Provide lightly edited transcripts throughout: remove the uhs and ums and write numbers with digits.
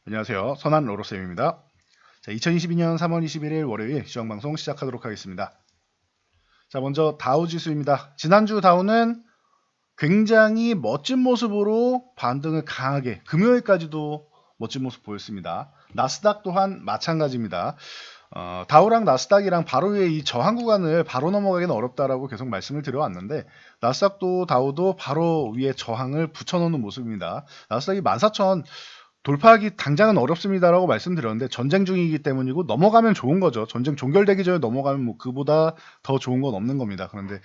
안녕하세요. 선한 로로쌤입니다. 자, 2022년 3월 21일 월요일 시황방송 시작하도록 하겠습니다. 자, 먼저 다우 지수입니다. 지난주 다우는 굉장히 멋진 모습으로 반등을 강하게 금요일까지도 멋진 모습 보였습니다. 나스닥 또한 마찬가지입니다. 다우랑 나스닥이랑 바로 위에 이 저항 구간을 바로 넘어가기는 어렵다라고 계속 말씀을 드려왔는데 나스닥도 다우도 바로 위에 저항을 붙여놓는 모습입니다. 나스닥이 14,000 돌파하기 당장은 어렵습니다라고 말씀드렸는데 전쟁 중이기 때문이고 넘어가면 좋은 거죠. 전쟁 종결되기 전에 넘어가면 뭐 그보다 더 좋은 건 없는 겁니다. 그런데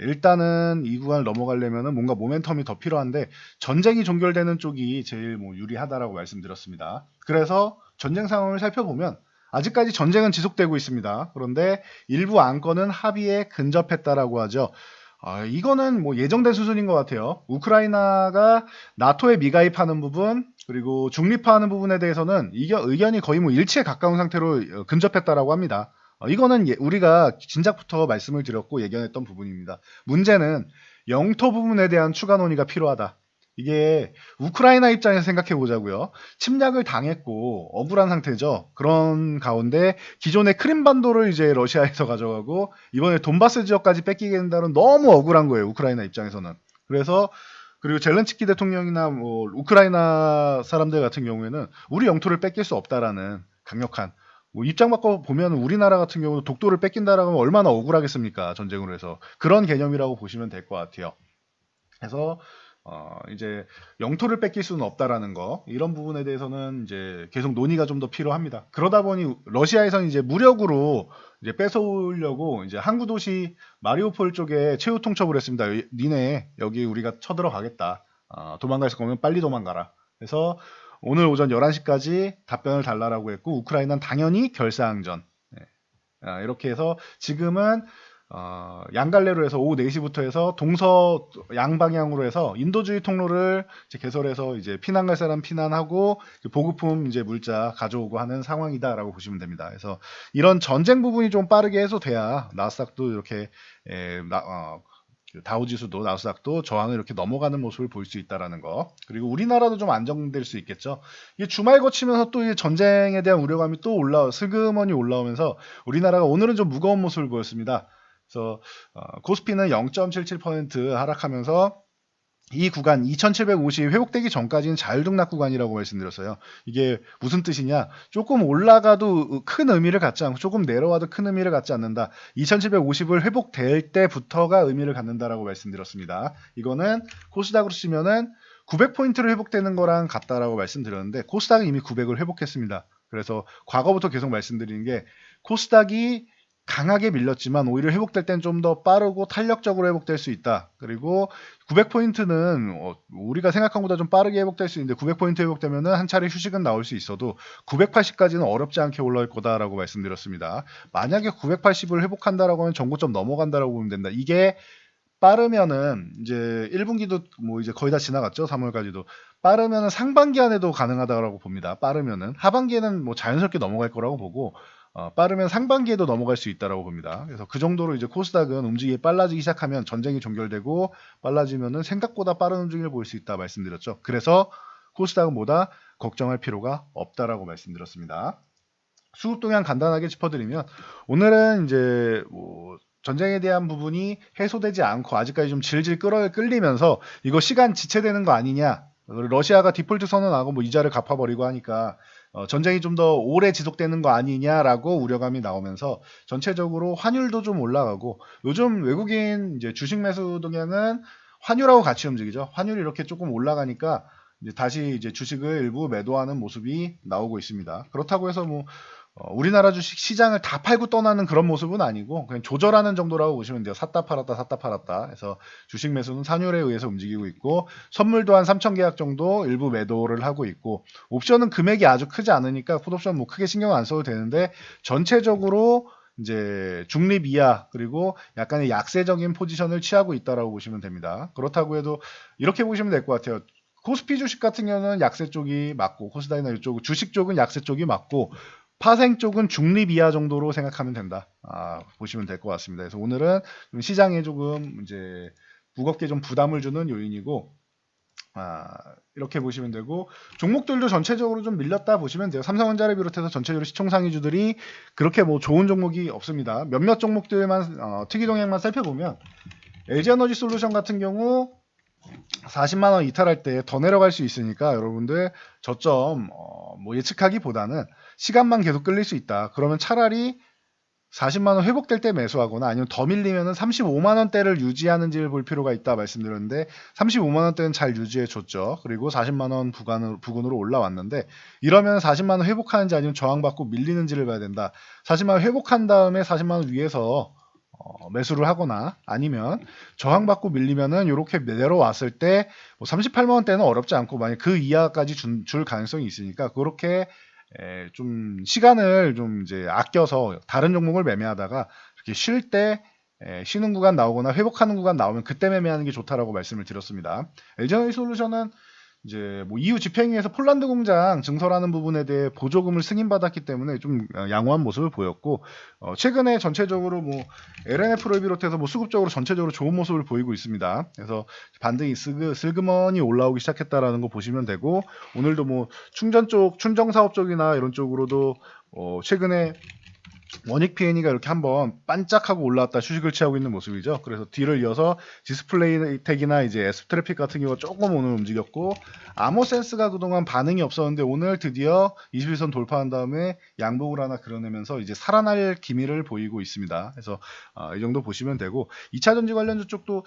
일단은 이 구간을 넘어가려면 뭔가 모멘텀이 더 필요한데 전쟁이 종결되는 쪽이 제일 뭐 유리하다라고 말씀드렸습니다. 그래서 전쟁 상황을 살펴보면 아직까지 전쟁은 지속되고 있습니다. 그런데 일부 안건은 합의에 근접했다라고 하죠. 이거는 뭐 예정된 수준인 것 같아요. 우크라이나가 나토에 미가입하는 부분 그리고 중립화하는 부분에 대해서는 의견이 거의 뭐 일치에 가까운 상태로 근접했다라고 합니다. 이거는 우리가 진작부터 말씀을 드렸고 예견했던 부분입니다. 문제는 영토 부분에 대한 추가 논의가 필요하다. 이게 우크라이나 입장에서 생각해 보자고요. 침략을 당했고 억울한 상태죠. 그런 가운데 기존의 크림반도를 이제 러시아에서 가져가고 이번에 돈바스 지역까지 뺏기게 된다는 너무 억울한 거예요. 우크라이나 입장에서는. 그래서 그리고 젤렌스키 대통령이나 뭐 우크라이나 사람들 같은 경우에는 우리 영토를 뺏길 수 없다라는 강력한 뭐 입장 바꿔 보면 우리나라 같은 경우는 독도를 뺏긴다라고 하면 얼마나 억울하겠습니까? 전쟁으로 해서 그런 개념이라고 보시면 될 것 같아요. 그래서 이제 영토를 뺏길 수는 없다라는 거 이런 부분에 대해서는 이제 계속 논의가 좀 더 필요합니다. 그러다 보니 러시아에서는 이제 무력으로 이제 뺏어오려고 이제 항구 도시 마리우폴 쪽에 최후 통첩을 했습니다. 니네 여기 우리가 쳐들어가겠다. 도망갈 거면 빨리 도망가라. 그래서 오늘 오전 11시까지 답변을 달라라고 했고 우크라이나는 당연히 결사항전. 이렇게 해서 지금은 양갈래로 해서 오후 4시부터 해서 동서 양방향으로 해서 인도주의 통로를 이제 개설해서 이제 피난 갈 사람 피난하고 보급품 이제 물자 가져오고 하는 상황이다라고 보시면 됩니다. 그래서 이런 전쟁 부분이 좀 빠르게 해소돼야 나스닥도 이렇게 다우지수도 나스닥도 저항을 이렇게 넘어가는 모습을 볼 수 있다라는 거. 그리고 우리나라도 좀 안정될 수 있겠죠. 이게 주말 거치면서 또 이 전쟁에 대한 우려감이 또 슬그머니 올라오면서 우리나라가 오늘은 좀 무거운 모습을 보였습니다. 그래서 코스피는 0.77% 하락하면서 이 구간 2750 회복되기 전까지는 자율등락 구간이라고 말씀드렸어요. 이게 무슨 뜻이냐? 조금 올라가도 큰 의미를 갖지 않고 조금 내려와도 큰 의미를 갖지 않는다. 2750을 회복될 때부터가 의미를 갖는다라고 말씀드렸습니다. 이거는 코스닥으로 치면은 900포인트를 회복되는 거랑 같다라고 말씀드렸는데 코스닥은 이미 900을 회복했습니다. 그래서 과거부터 계속 말씀드리는 게 코스닥이 강하게 밀렸지만 오히려 회복될 땐 좀 더 빠르고 탄력적으로 회복될 수 있다. 그리고 900포인트는 우리가 생각한 것보다 좀 빠르게 회복될 수 있는데 900포인트 회복되면 한 차례 휴식은 나올 수 있어도 980까지는 어렵지 않게 올라올 거다라고 말씀드렸습니다. 만약에 980을 회복한다라고 하면 전고점 넘어간다라고 보면 된다. 이게 빠르면은 이제 1분기도 뭐 이제 거의 다 지나갔죠. 3월까지도. 빠르면은 상반기 안에도 가능하다고 봅니다. 빠르면은 하반기에는 뭐 자연스럽게 넘어갈 거라고 보고 빠르면 상반기에도 넘어갈 수 있다라고 봅니다. 그래서 그 정도로 이제 코스닥은 움직임이 빨라지기 시작하면 전쟁이 종결되고 빨라지면은 생각보다 빠른 움직임을 볼 수 있다 말씀드렸죠. 그래서 코스닥은 뭐다 걱정할 필요가 없다라고 말씀드렸습니다. 수급 동향 간단하게 짚어드리면 오늘은 이제 뭐 전쟁에 대한 부분이 해소되지 않고 아직까지 좀 질질 끌리면서 이거 시간 지체되는 거 아니냐. 러시아가 디폴트 선언하고 뭐 이자를 갚아버리고 하니까 전쟁이 좀 더 오래 지속되는 거 아니냐라고 우려감이 나오면서 전체적으로 환율도 좀 올라가고 요즘 외국인 이제 주식 매수 동향은 환율하고 같이 움직이죠. 환율이 이렇게 조금 올라가니까 이제 다시 이제 주식을 일부 매도하는 모습이 나오고 있습니다. 그렇다고 해서 뭐 우리나라 주식 시장을 다 팔고 떠나는 그런 모습은 아니고 그냥 조절하는 정도라고 보시면 돼요. 샀다 팔았다 샀다 팔았다 해서 주식 매수는 환율에 의해서 움직이고 있고 선물도 한 3천 계약 정도 일부 매도를 하고 있고 옵션은 금액이 아주 크지 않으니까 풋옵션 뭐 크게 신경 안 써도 되는데 전체적으로 이제 중립 이하 그리고 약간의 약세적인 포지션을 취하고 있다라고 보시면 됩니다. 그렇다고 해도 이렇게 보시면 될 것 같아요. 코스피 주식 같은 경우는 약세 쪽이 맞고 코스닥이나 이쪽 주식 쪽은 약세 쪽이 맞고 파생 쪽은 중립 이하 정도로 생각하면 된다. 보시면 될 것 같습니다. 그래서 오늘은 좀 시장에 조금 이제 무겁게 좀 부담을 주는 요인이고 이렇게 보시면 되고, 종목들도 전체적으로 좀 밀렸다 보시면 돼요. 삼성전자를 비롯해서 전체적으로 시총 상위주들이 그렇게 뭐 좋은 종목이 없습니다. 몇몇 종목들만 특이 동향만 살펴보면 LG에너지솔루션 같은 경우 40만원 이탈할 때 더 내려갈 수 있으니까 여러분들 저점 뭐 예측하기보다는 시간만 계속 끌릴 수 있다. 그러면 차라리 40만원 회복될 때 매수하거나 아니면 더 밀리면은 35만원대를 유지하는지를 볼 필요가 있다 말씀드렸는데 35만원대는 잘 유지해 줬죠. 그리고 40만원 부근으로 올라왔는데 이러면 40만원 회복하는지 아니면 저항받고 밀리는지를 봐야 된다. 40만원 회복한 다음에 40만원 위에서 매수를 하거나 아니면 저항받고 밀리면은 이렇게 내려왔을 때 뭐 38만원대는 어렵지 않고 만약 그 이하까지 줄 가능성이 있으니까 그렇게 좀 시간을 좀 이제 아껴서 다른 종목을 매매하다가 이렇게 쉴 때 쉬는 구간 나오거나 회복하는 구간 나오면 그때 매매하는 게 좋다라고 말씀을 드렸습니다. LG에너지솔루션은 이제 뭐 EU 집행위에서 폴란드 공장 증설하는 부분에 대해 보조금을 승인받았기 때문에 좀 양호한 모습을 보였고 최근에 전체적으로 뭐 LNF를 비롯해서 뭐 수급적으로 전체적으로 좋은 모습을 보이고 있습니다. 그래서 반등이 슬그머니 올라오기 시작했다라는 거 보시면 되고 오늘도 뭐 충전 사업 쪽이나 이런 쪽으로도 최근에 원익 P&E가 이렇게 한번 반짝하고 올라왔다 휴식을 취하고 있는 모습이죠. 그래서 뒤를 이어서 디스플레이텍이나 이제 S트래픽 같은 경우가 조금 오늘 움직였고 아모센스가 그동안 반응이 없었는데 오늘 드디어 21선 돌파한 다음에 양봉을 하나 그려내면서 이제 살아날 기미를 보이고 있습니다. 그래서 이 정도 보시면 되고 2차전지 관련주 쪽도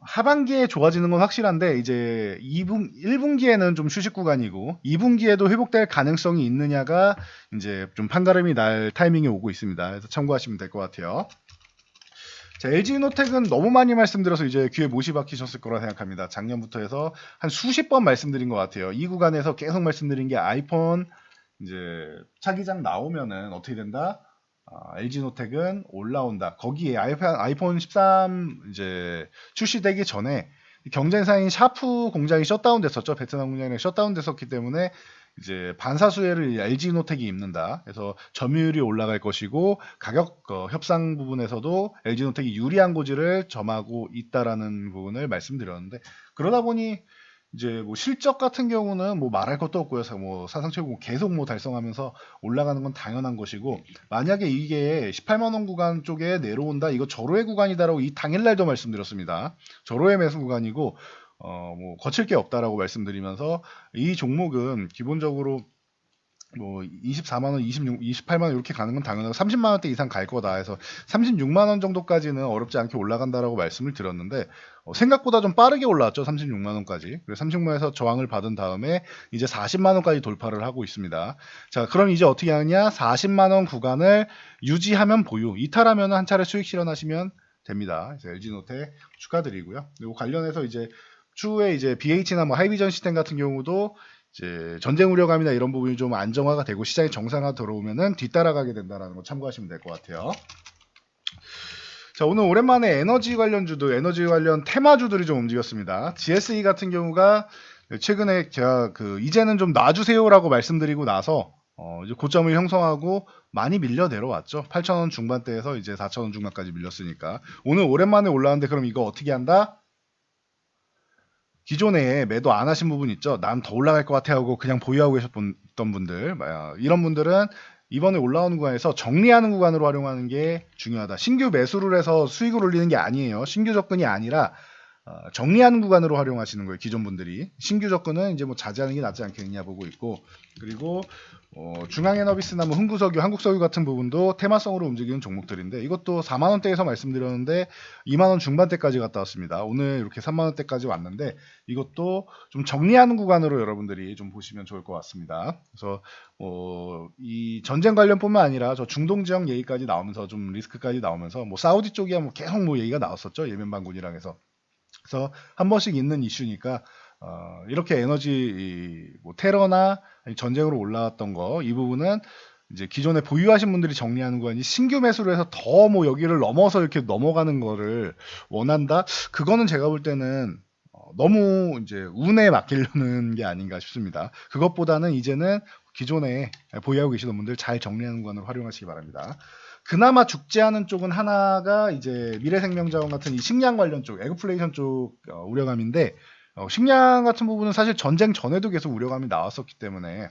하반기에 좋아지는 건 확실한데 이제 1분기에는 좀 휴식 구간이고 2분기에도 회복될 가능성이 있느냐가 이제 좀 판가름이 날 타이밍이 오고 있습니다. 그래서 참고하시면 될 것 같아요. 자, LG이노텍은 너무 많이 말씀드려서 이제 귀에 못이 박히셨을 거라 생각합니다. 작년부터 해서 한 수십 번 말씀드린 것 같아요. 이 구간에서 계속 말씀드린 게 아이폰 이제 차기장 나오면은 어떻게 된다? LG노텍은 올라온다. 거기에 아이폰 13 이제 출시되기 전에 경쟁사인 샤프 공장이 셧다운 됐었죠. 베트남 공장이 셧다운 됐었기 때문에 이제 반사수혜를 LG노텍이 입는다. 그래서 점유율이 올라갈 것이고 가격 협상 부분에서도 LG노텍이 유리한 고지를 점하고 있다라는 부분을 말씀드렸는데 그러다 보니 이제 뭐 실적 같은 경우는 뭐 말할 것도 없고요. 뭐 사상 최고 계속 뭐 달성하면서 올라가는 건 당연한 것이고 만약에 이게 18만 원 구간 쪽에 내려온다. 이거 절호의 구간이다라고 이 당일날도 말씀드렸습니다. 절호의 매수 구간이고 뭐 거칠 게 없다라고 말씀드리면서 이 종목은 기본적으로 뭐 24만 원, 28만 원 이렇게 가는 건 당연하고 30만 원대 이상 갈 거다 해서 36만 원 정도까지는 어렵지 않게 올라간다라고 말씀을 드렸는데 생각보다 좀 빠르게 올라왔죠. 36만 원까지. 그래서 36만 원에서 저항을 받은 다음에 이제 40만 원까지 돌파를 하고 있습니다. 자, 그럼 이제 어떻게 하느냐? 40만 원 구간을 유지하면 보유, 이탈하면 한 차례 수익 실현하시면 됩니다. 그래서 LG노텍 축하드리고요. 그리고 관련해서 이제 추후에 이제 BH나 뭐 하이비전 시스템 같은 경우도 이제 전쟁 우려감이나 이런 부분이 좀 안정화가 되고 시장이 정상화 들어오면은 뒤따라가게 된다는 거 참고하시면 될 것 같아요. 자, 오늘 오랜만에 에너지 관련 테마주들이 좀 움직였습니다. GSE 같은 경우가 최근에 제가 이제는 좀 놔주세요라고 말씀드리고 나서 이제 고점을 형성하고 많이 밀려 내려왔죠. 8,000원 중반대에서 이제 4,000원 중반까지 밀렸으니까 오늘 오랜만에 올라왔는데 그럼 이거 어떻게 한다? 기존에 매도 안 하신 부분 있죠. 난 더 올라갈 것 같아 하고 그냥 보유하고 계셨던 분들, 이런 분들은 이번에 올라오는 구간에서 정리하는 구간으로 활용하는 게 중요하다. 신규 매수를 해서 수익을 올리는 게 아니에요. 신규 접근이 아니라 정리하는 구간으로 활용하시는 거예요. 기존 분들이. 신규 접근은 이제 뭐 자제하는 게 낫지 않겠느냐 보고 있고, 그리고 중앙에너비스나 뭐 흥구석유, 한국석유 같은 부분도 테마성으로 움직이는 종목들인데 이것도 4만 원대에서 말씀드렸는데 2만 원 중반대까지 갔다 왔습니다. 오늘 이렇게 3만 원대까지 왔는데 이것도 좀 정리하는 구간으로 여러분들이 좀 보시면 좋을 것 같습니다. 그래서 이 전쟁 관련뿐만 아니라 저 중동 지역 얘기까지 나오면서 좀 리스크까지 나오면서 뭐 사우디 쪽이야 뭐 계속 뭐 얘기가 나왔었죠. 예멘 반군이랑 해서. 그래서 한 번씩 있는 이슈니까 이렇게 에너지 뭐 테러나 전쟁으로 올라왔던 거 이 부분은 이제 기존에 보유하신 분들이 정리하는 거니 신규 매수를 해서 더 뭐 여기를 넘어서 이렇게 넘어가는 거를 원한다? 그거는 제가 볼 때는 너무 이제 운에 맡기려는 게 아닌가 싶습니다. 그것보다는 이제는 기존에 보유하고 계시던 분들 잘 정리하는 구간을 활용하시기 바랍니다. 그나마 죽지 않은 쪽은 하나가 이제 미래생명자원 같은 이 식량 관련 쪽, 에그플레이션 쪽 우려감인데 식량 같은 부분은 사실 전쟁 전에도 계속 우려감이 나왔었기 때문에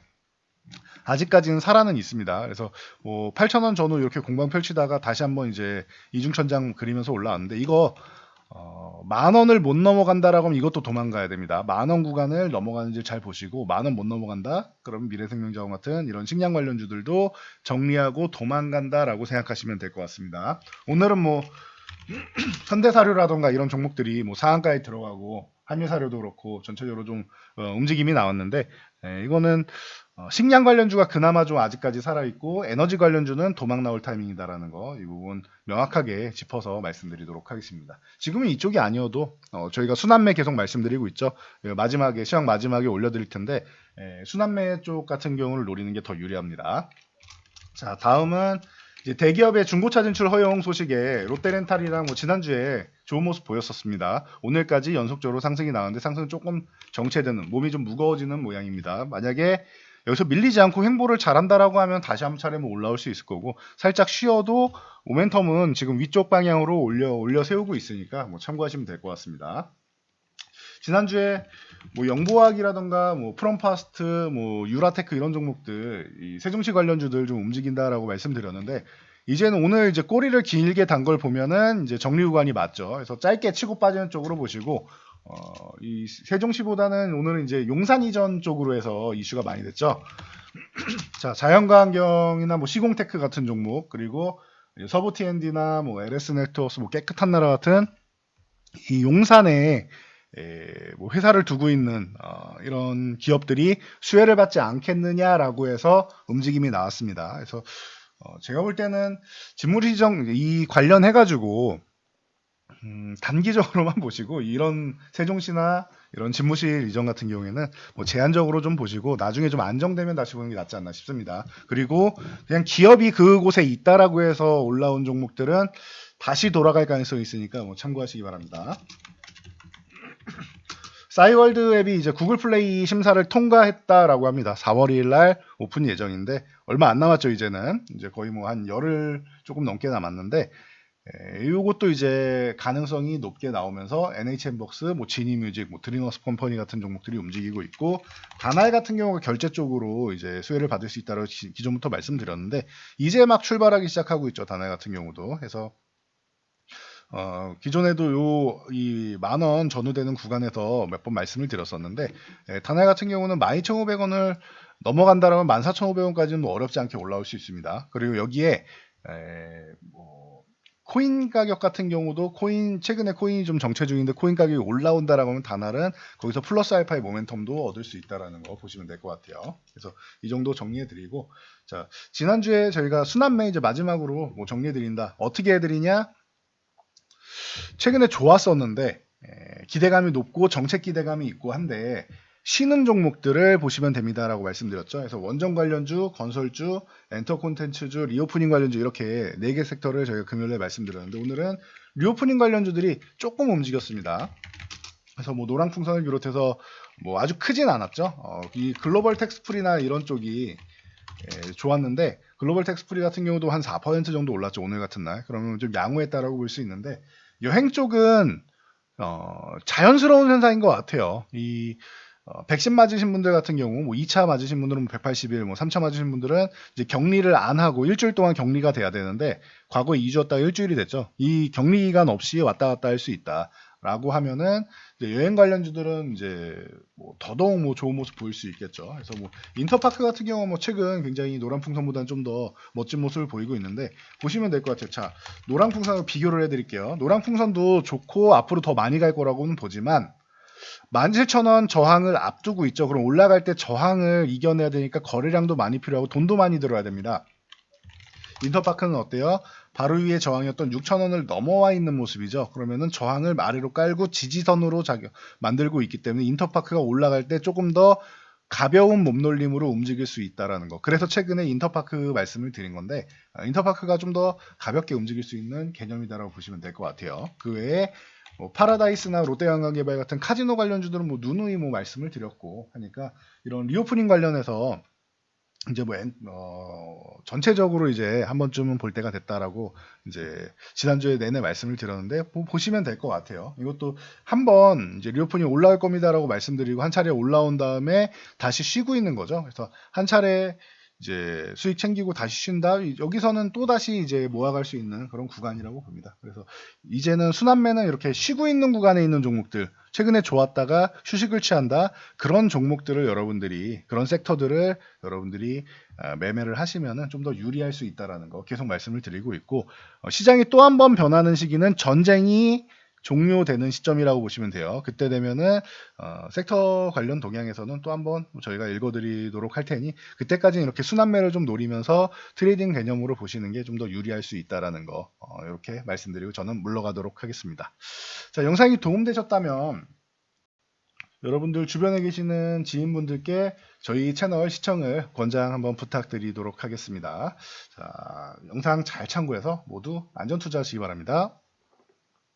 아직까지는 살아는 있습니다. 그래서 뭐 8,000원 전후 이렇게 공방 펼치다가 다시 한번 이제 이중천장 그리면서 올라왔는데 이거 10,000원을 못 넘어간다라고 하면 이것도 도망가야 됩니다. 10,000원 구간을 넘어가는지 잘 보시고 10,000원 못 넘어간다? 그럼 미래생명자원 같은 이런 식량 관련주들도 정리하고 도망간다라고 생각하시면 될 것 같습니다. 오늘은 뭐 현대사료라던가 이런 종목들이 뭐 상한가에 들어가고 한일사료도 그렇고 전체적으로 좀 움직임이 나왔는데 이거는 식량 관련주가 그나마 좀 아직까지 살아있고 에너지 관련주는 도망 나올 타이밍이다라는 거 이 부분 명확하게 짚어서 말씀드리도록 하겠습니다. 지금은 이쪽이 아니어도 저희가 순환매 계속 말씀드리고 있죠. 마지막에 시황 마지막에 올려드릴 텐데 순환매 쪽 같은 경우를 노리는 게 더 유리합니다. 자, 다음은 이제 대기업의 중고차 진출 허용 소식에 롯데렌탈이랑 뭐 지난주에 좋은 모습 보였었습니다. 오늘까지 연속적으로 상승이 나왔는데 상승은 조금 정체되는, 몸이 좀 무거워지는 모양입니다. 만약에 여기서 밀리지 않고 횡보를 잘한다라고 하면 다시 한 차례 뭐 올라올 수 있을 거고, 살짝 쉬어도 모멘텀은 지금 위쪽 방향으로 올려 세우고 있으니까 뭐 참고하시면 될 것 같습니다. 지난주에 뭐 영보학이라던가 뭐 프롬파스트, 뭐 유라테크 이런 종목들, 이 세종시 관련주들 좀 움직인다라고 말씀드렸는데 이제는 오늘 이제 꼬리를 길게 단 걸 보면은 이제 정리 구간이 맞죠. 그래서 짧게 치고 빠지는 쪽으로 보시고 이 세종시보다는 오늘은 이제 용산 이전 쪽으로 해서 이슈가 많이 됐죠. 자, 자연과환경이나 뭐 시공테크 같은 종목, 그리고 서부 T&D나 뭐 LS 네트워크스, 뭐 깨끗한 나라 같은 이 용산에 뭐 회사를 두고 있는 이런 기업들이 수혜를 받지 않겠느냐라고 해서 움직임이 나왔습니다. 그래서 제가 볼 때는 직무시정 이 관련해가지고 단기적으로만 보시고 이런 세종시나 이런 집무실 이전 같은 경우에는 뭐 제한적으로 좀 보시고 나중에 좀 안정되면 다시 보는 게 낫지 않나 싶습니다. 그리고 그냥 기업이 그곳에 있다라고 해서 올라온 종목들은 다시 돌아갈 가능성이 있으니까 뭐 참고하시기 바랍니다. 싸이월드 앱이 이제 구글 플레이 심사를 통과했다라고 합니다. 4월 2일 날 오픈 예정인데 얼마 안 남았죠. 이제는 이제 거의 뭐 한 열흘 조금 넘게 남았는데 이것도 이제 가능성이 높게 나오면서 NHN벅스, 뭐 지니뮤직, 뭐 드림워스 컴퍼니 같은 종목들이 움직이고 있고, 다날 같은 경우가 결제 쪽으로 이제 수혜를 받을 수 있다고 기존부터 말씀드렸는데 이제 막 출발하기 시작하고 있죠. 다날 같은 경우도. 해서 기존에도 이 10,000원 전후되는 구간에서 몇 번 말씀을 드렸었는데 다날 같은 경우는 12,500원을 넘어간다라면 14,500원까지는 뭐 어렵지 않게 올라올 수 있습니다. 그리고 여기에 뭐 코인 가격 같은 경우도 최근에 코인이 좀 정체 중인데 코인 가격이 올라온다라고 하면 다날은 거기서 플러스 알파의 모멘텀도 얻을 수 있다라는 거 보시면 될 것 같아요. 그래서 이 정도 정리해 드리고, 자, 지난주에 저희가 순환매 이제 마지막으로 뭐 정리해 드린다. 어떻게 해 드리냐? 최근에 좋았었는데 기대감이 높고 정책 기대감이 있고 한데 쉬는 종목들을 보시면 됩니다라고 말씀드렸죠. 그래서 원전 관련주, 건설주, 엔터 콘텐츠주, 리오프닝 관련주 이렇게 4개 섹터를 저희가 금요일에 말씀드렸는데 오늘은 리오프닝 관련주들이 조금 움직였습니다. 그래서 뭐 노랑풍선을 비롯해서 뭐 아주 크진 않았죠. 이 글로벌 텍스프리나 이런 쪽이 좋았는데 글로벌 텍스프리 같은 경우도 한 4% 정도 올랐죠. 오늘 같은 날. 그러면 좀 양호했다라고 볼 수 있는데 여행 쪽은 자연스러운 현상인 것 같아요. 이 백신 맞으신 분들 같은 경우 뭐 2차 맞으신 분들은 180일, 뭐 3차 맞으신 분들은 이제 격리를 안 하고 일주일 동안 격리가 돼야 되는데 과거에 2주였다가 일주일이 됐죠. 이 격리 기간 없이 왔다 갔다 할 수 있다라고 하면은 이제 여행 관련주들은 이제 뭐 더더욱 뭐 좋은 모습 보일 수 있겠죠. 그래서 뭐 인터파크 같은 경우 뭐 최근 굉장히 노란풍선보다는 좀 더 멋진 모습을 보이고 있는데 보시면 될 것 같아요. 자, 노란풍선을 비교를 해드릴게요. 노란풍선도 좋고 앞으로 더 많이 갈 거라고는 보지만 17,000원 저항을 앞두고 있죠. 그럼 올라갈 때 저항을 이겨내야 되니까 거래량도 많이 필요하고 돈도 많이 들어야 됩니다. 인터파크는 어때요? 바로 위에 저항이었던 6,000원을 넘어와 있는 모습이죠. 그러면은 저항을 아래로 깔고 지지선으로 만들고 있기 때문에 인터파크가 올라갈 때 조금 더 가벼운 몸놀림으로 움직일 수 있다라는 거. 그래서 최근에 인터파크 말씀을 드린 건데 인터파크가 좀 더 가볍게 움직일 수 있는 개념이다라고 보시면 될 것 같아요. 그 외에 뭐 파라다이스나 롯데관광개발 같은 카지노 관련주들은 뭐 누누이 뭐 말씀을 드렸고 하니까 이런 리오프닝 관련해서 이제 전체적으로 이제 한 번쯤은 볼 때가 됐다라고 이제 지난주에 내내 말씀을 드렸는데 보시면 될 것 같아요. 이것도 한번 이제 리오폰이 올라올 겁니다라고 말씀드리고 한 차례 올라온 다음에 다시 쉬고 있는 거죠. 그래서 한 차례 이제 수익 챙기고 다시 쉰다. 여기서는 또 다시 이제 모아갈 수 있는 그런 구간이라고 봅니다. 그래서 이제는 순환매는 이렇게 쉬고 있는 구간에 있는 종목들, 최근에 좋았다가 휴식을 취한다. 그런 종목들을 여러분들이, 그런 섹터들을 여러분들이 매매를 하시면은 좀 더 유리할 수 있다라는 거 계속 말씀을 드리고 있고, 시장이 또 한 번 변하는 시기는 전쟁이 종료되는 시점이라고 보시면 돼요. 그때 되면은 섹터 관련 동향에서는 또 한번 저희가 읽어드리도록 할 테니 그때까지는 이렇게 순환매를 좀 노리면서 트레이딩 개념으로 보시는 게 좀 더 유리할 수 있다라는 거 이렇게 말씀드리고 저는 물러가도록 하겠습니다. 자, 영상이 도움되셨다면 여러분들 주변에 계시는 지인분들께 저희 채널 시청을 권장 한번 부탁드리도록 하겠습니다. 자, 영상 잘 참고해서 모두 안전 투자하시기 바랍니다.